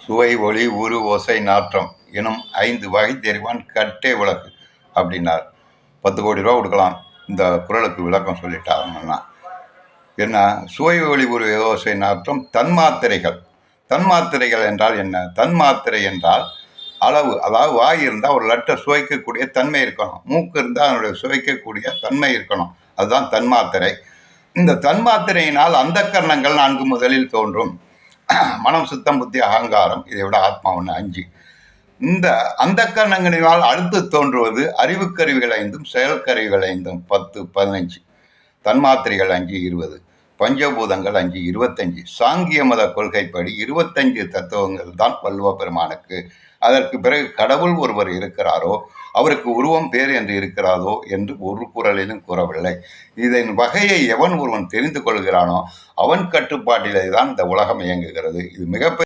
சுவை ஒளி உரு ஓசை நாற்றம் எனும் 5 வகை தெரிவான் கட்டே உலகு அப்படின்னார். 10 கோடி ரூபா கொடுக்கலாம் இந்த குறளுக்கு விளக்கம் சொல்லிட்டாங்கன்னா. என்ன சுவை ஒளி உரு ஓசை நாற்றம் தன்மாத்திரைகள். தன்மாத்திரைகள் என்றால் என்ன? தன்மாத்திரை என்றால் அளவு, அதாவது வாய் இருந்தால் ஒரு லட்டை சுவைக்கக்கூடிய தன்மை இருக்கணும், மூக்கு இருந்தால் அதனுடைய சுவைக்கக்கூடிய தன்மை இருக்கணும், அதுதான் தன்மாத்திரை. இந்த தன்மாத்திரையினால் அந்த கரணங்கள் 4 முதலில் தோன்றும். மனம், சித்தம், புத்தி, அகங்காரம், இதை விட ஆத்மா ஒன்று 5. இந்த அந்த கரணங்களினால் அடுத்து தோன்றுவது அறிவுக்கருவிகள் 5, செயல்கருவிகள் 5, 10, 15. தன்மாத்திரைகள் 5, 20. பஞ்சபூதங்கள் 5, 25. சாங்கிய மத கொள்கைப்படி 25 தத்துவங்கள் தான் வள்ளுவ பெருமானுக்கு. அதற்கு பிறகு கடவுள் ஒருவர் இருக்கிறாரோ அவருக்கு உருவம் பேர் என்று இருக்கிறாரோ என்று ஒரு குறளிலும் கூறவில்லை. இதன் வகையை எவன் ஒருவன் தெரிந்து கொள்கிறானோ அவன் கட்டுப்பாட்டிலே தான் இந்த உலகம் இயங்குகிறது. இது மிகப்பெரிய